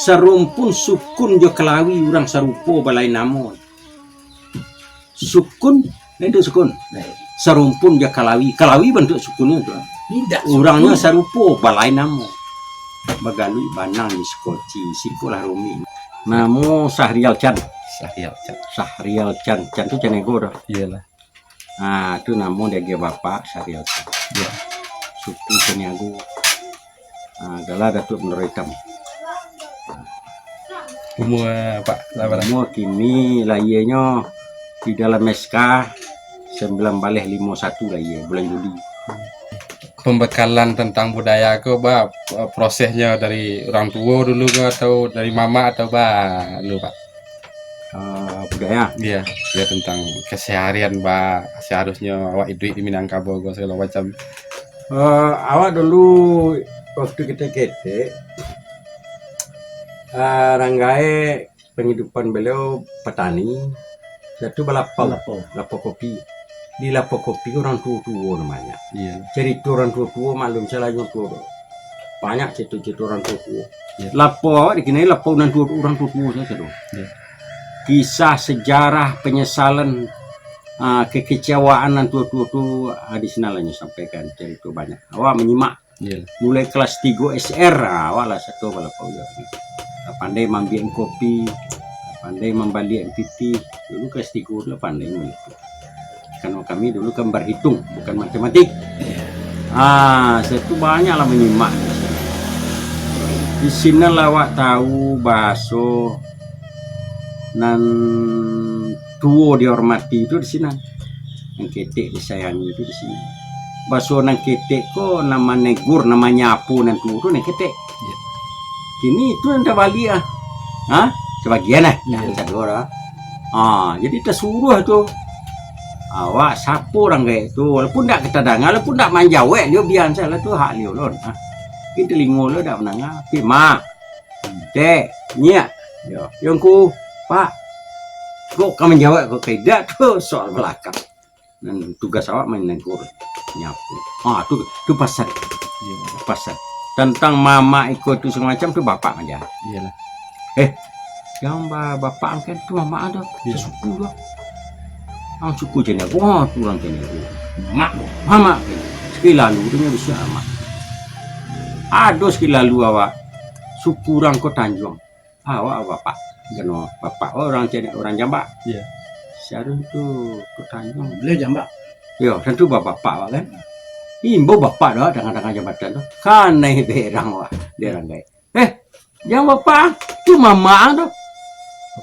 Serumpun sukun jo kelawi orang sarupo balai namon. Sukun itu sukun. Serumpun jo kelawi bentuk sukunnya tu. Orangnya sarupo balai namon. Bagalui banang di skoci sikulah rumi. Namo Sahrial Chan. Sahrial Chan tu Canego dah. Iyalah. Ah, tu namo dia bapak Sahrial Chan. Ya. Suku Canego. Ah, gala Datuk Menara Hitam. Umur Pak Umur kini lahirnya di dalam SK 1951 lahir bulan Juli. Pembekalan tentang budaya ke prosesnya dari orang tua dulu ke atau dari mama atau lu Pak? Budaya? Iya, ya tentang keseharian seharusnya awak hidup di Minangkabau segala macam. Awak dulu waktu kita Ranggai penghidupan beliau petani, satu lapau kopi. Di lapau kopi orang tua namanya. Iya. Cerita orang tua maklum saya lagi tua. Banyak cerita orang tua. Iya. Lapau dikenai lapau orang tua saya tu. Iya. Kisah sejarah penyesalan kekecewaan orang tua tu di sana lah sampaikan cerita banyak. Awak menyimak. Iya. Mulai kelas 3 SR awak lah satu lapau je. Pandai mambian kopi, pandai membalik piti. Dulu kelas 3 lah pandai itu. Karena kami dulu kan berhitung, bukan matematik. Saya tu banyaklah menyimak. Di sini lawak tahu bahasa nan tua dihormati itu di sini. Yang ketek disayangi itu di sini. Bahasa nan ketek ko nama negur, nama nyapu nan tua itu nan ketek. Kini itu yang terbalik sebagian lah. Jadi tersuruh tu. Awak sapu orang kayak itu, walaupun tak ketadangan, walaupun tak manjawek, dia biasa lah tu hak dia lon. Kita telingo lo dak menangah. Pi mak, dek, nyak, yang ku pak, kok kamu menjawab kok tidak tu soal belakang. Dan tugas awak main negur, nyapu. Tu pasal, pasal. Tentang mama ikut tu semacam tu bapak aja. Iyalah. Yang bapak kan tu mama ada, suku lah. Suku jenis wah tulang jenis mama sekali lalu dia bisa amat aduh sekali lalu awak suku orang ko Tanjung awak bapak kena bapak orang jenis orang Jambak seharusnya tu ko Tanjung beliau Jambak tentu bapak awak kan imbo bapak dah dengan jabatan tu kan naik berang awak dia orang yang bapak tu mama tu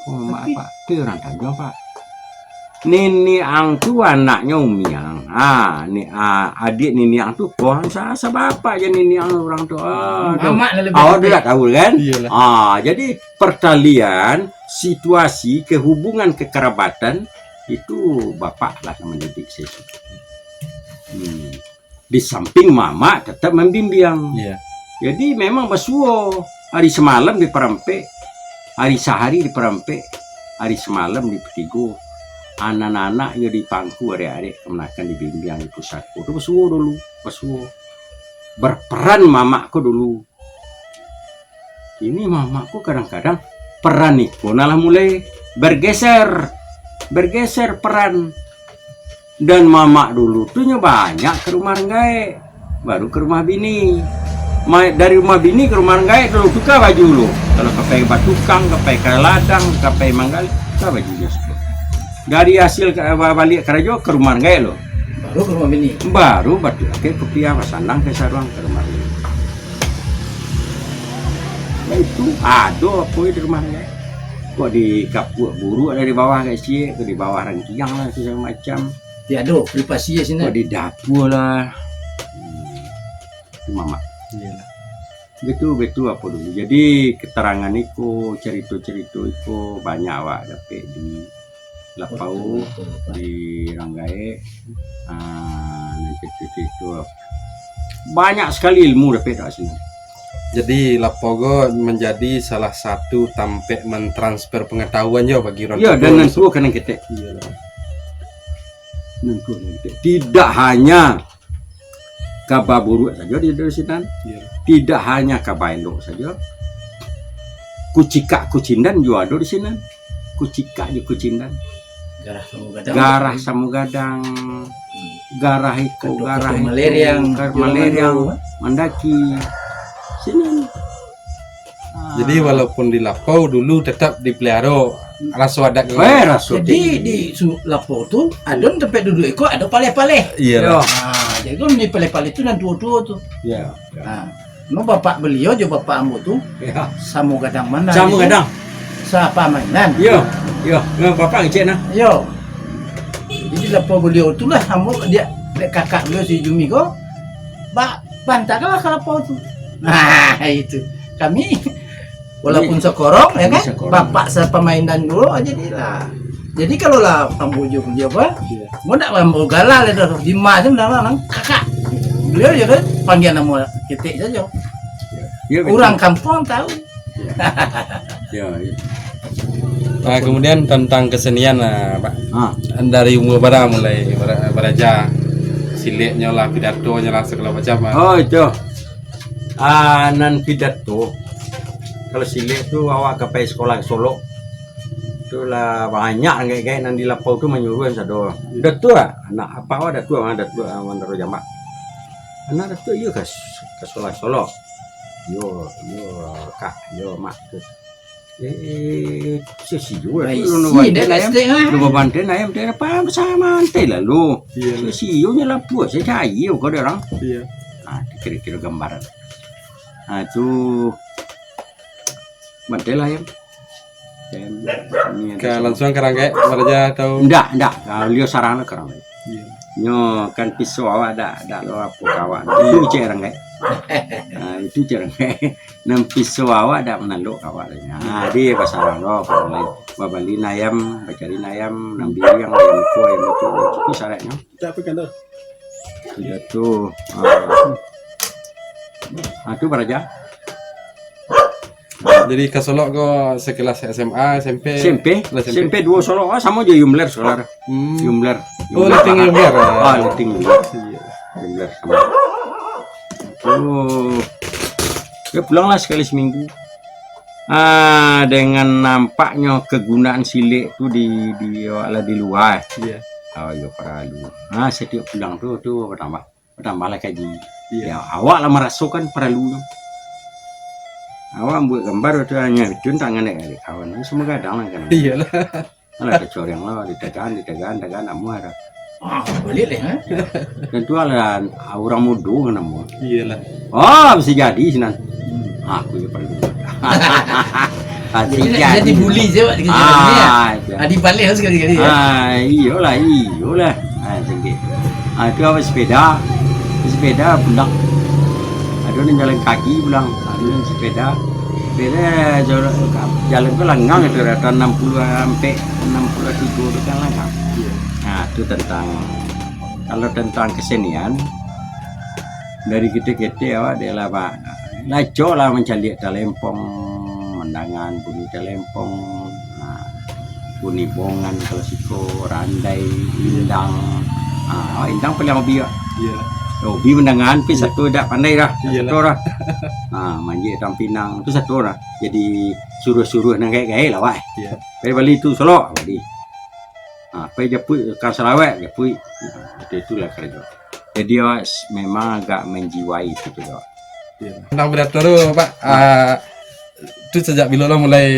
mama apa tu orang Tanjung pak. Nini ang tu anaknya Umiang. Adik Nini ang tu pohon sasa bapak je Nini ang orang tu. Awak dah tahu kan? Jadi pertalian situasi kehubungan kekerabatan itu bapak lah yang mendidik saya. Di samping mama tetap membimbing. Jadi memang basuo hari semalam di Perampek, hari sehari di Perampek, hari semalam di Petigo. Anak-anak yang di pangku adik-adik kemenakan dibimbing di pusatku itu pesuo berperan mamaku dulu. Ini mamaku kadang-kadang peran itu malah mulai bergeser peran. Dan mama dulu tuh banyak ke rumah Renggae baru ke rumah bini. Dari rumah bini ke rumah Renggae dulu tukar baju dulu. Kalau kapai batukang, kapai ladang, kapai manggal, tukar bajunya semua. Dari hasil balik kerja ke rumah Renggae lo. Baru ke rumah bini. Baru batu ke kopiah pasandang ke sarung ke rumah bini. Itu ada apa di rumah Renggae. Kok di kapuk buru ada di bawah kayak sih, kok di bawah rangkiang lah segala macam. Tiada privasi ya sini. Kok di dapur lah. Itu mama. Betul apa dulu. Jadi keterangan itu, cerita-cerita itu banyak awak dapat di Lapau di Renggae, itu banyak sekali ilmu dapat dari sini. Jadi Lapogo menjadi salah satu tampek mentransfer pengetahuannya bagi orang. Ya, dan nanti kena ketek. Tidak hanya kabar buruk saja di sini, tidak hanya kabar elok saja. Kucika Kucindan juga ada di sini. Kucika di Kucindan. Garah Samugadang. Garah Iko, Garah Maleriang, Maleriang, Mandaki. Sini. Jadi walaupun di Lapau dulu tetap dipelihara rasu adat. Rasu. Jadi di Lapau tu ada tempat duduk ikut ada paleh-paleh. Iya. Jadi kan di paleh-paleh tu dan tua-tua tu. Ya. No bapak beliau je bapak ambo tu Ya. Samugadang mana? Samugadang. Siapa mainan? Yo. Bapak kecil nah. Yo. Jadi Lapau beliau tu lah ambo dia kakak beliau si Jumi ko. Bantakanlah ke Lapau tu. Nah, itu. Kami walaupun sekorong ya kan, bapak sepemainan dulu aja lah. Jadi kalau lah ambo dia apa? Mau nak ambo galal itu di mas nang kakak. Beliau je kan panggil nama ketik saja. Orang kampung tahu. Ya. Nah, kemudian tentang kesenian Pak. Dari umur berapa mulai belajar sileknya lah, pidatonya lah segala macam. Oh itu. Nan pidato. Kalau silek tu awak ke sekolah ke Solo. Itulah banyak kayak nan di Lapau tu menyuruh sado. Dah tua anak apa awak dah tua mandaro jamak. Anak dah tua yo ke sekolah Solo. Yo kak yo mak tu. Sesiu lah. Si dah estek ah. Lu banten ayam dia apa bersama antai lalu. Sesiu nya Lapau saya cari kau ada orang. Iya. Kira-kira gambaran. Itu bantai lah ayam. Langsung kerangkai belajar atau? Enggak. Lihat sarana kerang. Iya. Nyo kan pisau awak dak lo apa kawan. Itu cerang kayak. Itu cerang kayak. Nam pisau awak dak menaluk kawan. Dia pasarang lo kalau lain. Babali ayam, bacari ayam, nambil yang ayam itu syaratnya. Tapi kan dah. Sudah tu. Itu beraja. Jadi ke Solo kau sekelas SMA, SMP. SMP 2 Solo sama aja Yumler sekolah. Yumler. Oh, Leting Yumler. Leting Yumler sama. Ya pulanglah sekali seminggu. Dengan nampaknya kegunaan silek tu di luar. Iya. Oh ya perlu. Setiap pulang tu bertambahlah kaji. Ya awak lah merasukan perlu. Awak buat gambar tu hanya cun tangan dari kawan. Semua kadang lah kan. Iyalah. Alah kecoreng lah ditekan amu ada. Boleh deh ha. Dan tu lah orang mudu kan amu. Iyalah. Bisa jadi sinan. Aku je perlu. Jadi bully je buat kerja ni. Di balik sekali-kali ya. Iyalah. Sengit. Itu apa sepeda pulang. Ada yang jalan kaki pulang, ada yang sepeda jalan tu langgang itu rata 60 sampai 67 itu kan langgang. Itu kalau tentang kesenian dari kita awak dia lah pak, laco lah mencari talempong, mendangan bunyi talempong, bunyi bongan kalau siko, randai, indang, indang paling hobi ya. Hobi mendangan pi satu dak pandai dah. Satu dah. Manjik Tampinang tu satu dah. Jadi suruh-suruh nang gaya lah wai. Iya. Pai Bali tu Solo Bali. Pai Japui kan Sarawak Japui. Itulah kerja. Jadi awak memang agak menjiwai itu juga. Iya. Tentang pidato tu Pak, tu sejak bila lo mulai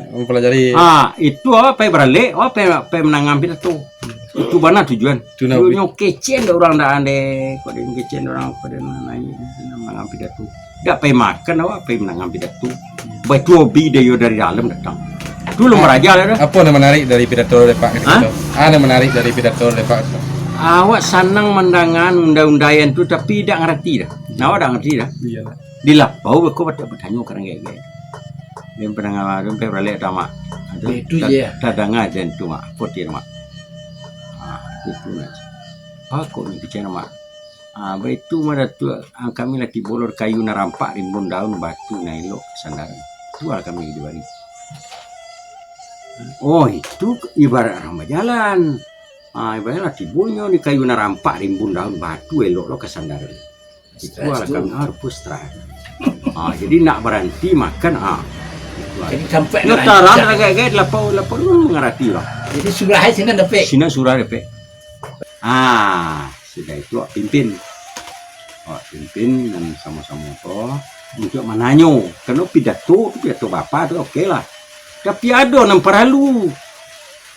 mempelajari? Itu awak pai beralik, awak pai menangan pidato. Itu mana tujuan? Tujuannya kecen orang dah ande, kau dia kecen orang kau dia naik menangan pidato. Dak pai makan awak pai menangan pidato. Batu hobi dia dari dalam datang. Dulu meraja lah. Apa yang menarik dari pidato Pak? Ada menarik dari pidato Pak? Awak senang mendangan undang-undangan tu tapi tak ngerti dah. Awak tak ngerti dah. Iya. Di Lapau aku bertanya orang kayak gini. Dia pernah ngawal, dia balik tamak. Itu je. Tadang aja tu mak, potir mak. Itu nak. Aku ni bicara mak. Itu mana tu kami lagi bolor kayu narampak rimbun daun batu nailok sandaran. Itu kami di bari. Itu ibarat orang berjalan. Ibaratnya tibunya di kayu narampak rimbun daun batu elok ke sandaran. Itu kami harus pustra. Jadi nak berhenti makan. Jadi sampai Notaran agak-agak lapau mengerti lah. Jadi surah sini dapat. Sina surah repek. Sudah itu pimpin. Pimpin dan sama-sama to untuk menanyo. Kalau pidato bapa tu okey lah. Tapi ada yang perlu.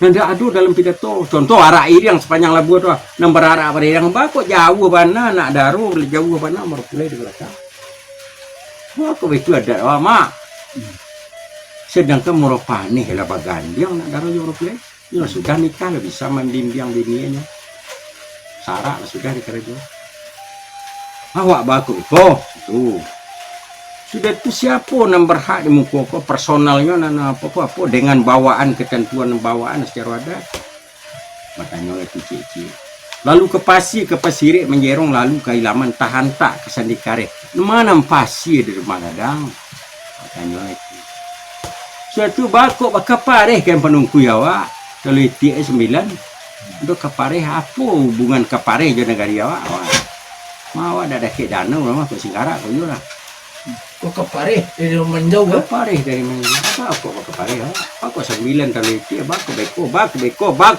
Nanti ada dalam pidato. Contoh arak iri yang sepanjang labu tu. Nombor arak pada yang bakok jauh mana nak daru jauh mana baru pulai di belakang. Aku betul ada mak. Sedangkan meropani lah bagandiang nak daru jauh pulai. Ya sudah nikah lah bisa membimbing bininya. Sarak lah sudah dikerja. Awak baku kok tu. Sudah tu siapa yang berhak di muka kau personalnya nana apa dengan bawaan ketentuan bawaan secara adat. Makanya oleh tu cik. Lalu ke pasir menjerong lalu ke ilaman tahan tak kesandikare. Mana pasir di rumah gadang. Makanya itu. Suatu baku kapareh kan penungku awak. Kalau itu 9 untuk kapareh apa hubungan kapareh je negara awak. Mau ada kek danau lah kok singkarak kau jual lah. Kok kepare dari menjauh ke? Kepare dari mana? Apa kok kepare? Aku 9 kali itu, baku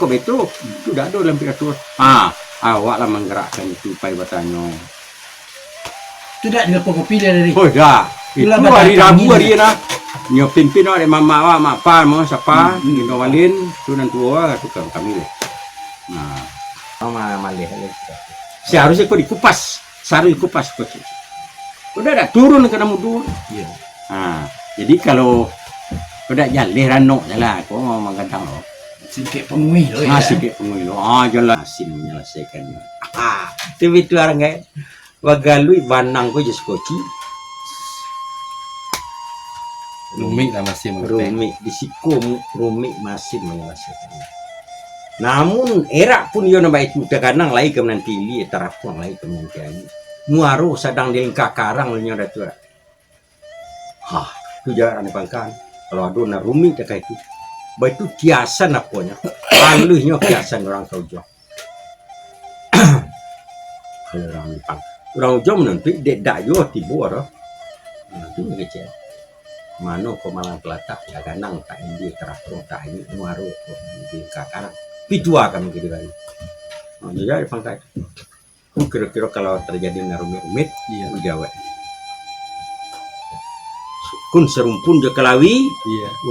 beko. Sudah ada dalam pidato. Awak lah menggerakkan itu pai bertanya. Tidak dengan kopi dari. Oh dah. Itu hari Rabu hari na. Nyo pimpin ada mama awak, mak pa, mau siapa? Indo walin, tu dan tua tukang kami le. Nah, mama malih le. Seharusnya kau dikupas. Sarung kupas kecil. Udah dah turun ke dalam mudur. Iya. Jadi kalau udah jalih ranok jalan, kau mau menggadang lo. Sikit pengui lo ya. Sikit pengui lo. Jalan asin menyelesaikannya. Tapi itu orang gay. Wagalui banang kau jas koci. Rumit lah masih mengerti. Rumit disikum rumit masih menyelesaikannya. Namun erak pun yo nambai itu teganang lai ke nanti li terapuang lai ke nanti ani. Muaro sedang di lingkar karang nya dah tu. Tu jarak ni pangkan. Kalau ada na rumit dekat itu. Ba itu kiasan apanya. Aluhnya kiasan orang Kaujo. Orang Pang. Orang Kaujo menentu dek dak yo tibo ro. Tu kecil. Mano ko malang pelatak teganang tak ini terapuang tak ini muaro ko di lingkar karang. Pitua kami gitu kan. Jadi pangkat. Kira-kira kalau terjadi rumit-rumit, menjawab. Kun serumpun je kelawi,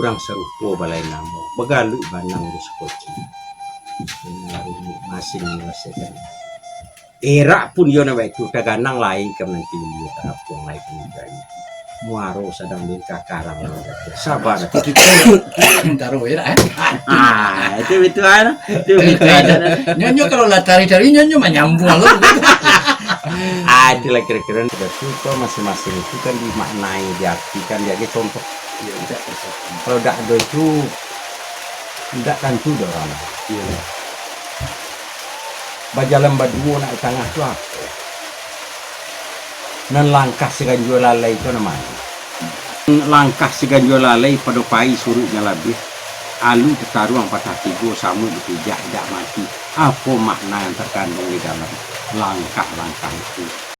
orang serupo balai namo. Begalu banang di sekoci. Masih menyelesaikan. Era pun yo na itu taganang lain ke nanti dia terapuang lain kemudian. Muaro sedang di karang. Sabar. Taruh ya. Itu ada. Nyonya kalau lah cari-cari nyonya menyambung lo. Itulah kira-kira itu masing-masing itu kan dimaknai, diartikan dia contoh. Kalau tidak ada itu tidak tentu orang. Bajalan berdua nak tengah tu. Nan langkah seganjua lalai itu namanya. Langkah seganjua lalai pada pai surutnya lebih. Alu ketaruang patah tiga samu dipijak tidak mati. Apa makna yang terkandung di dalam langkah-langkah itu?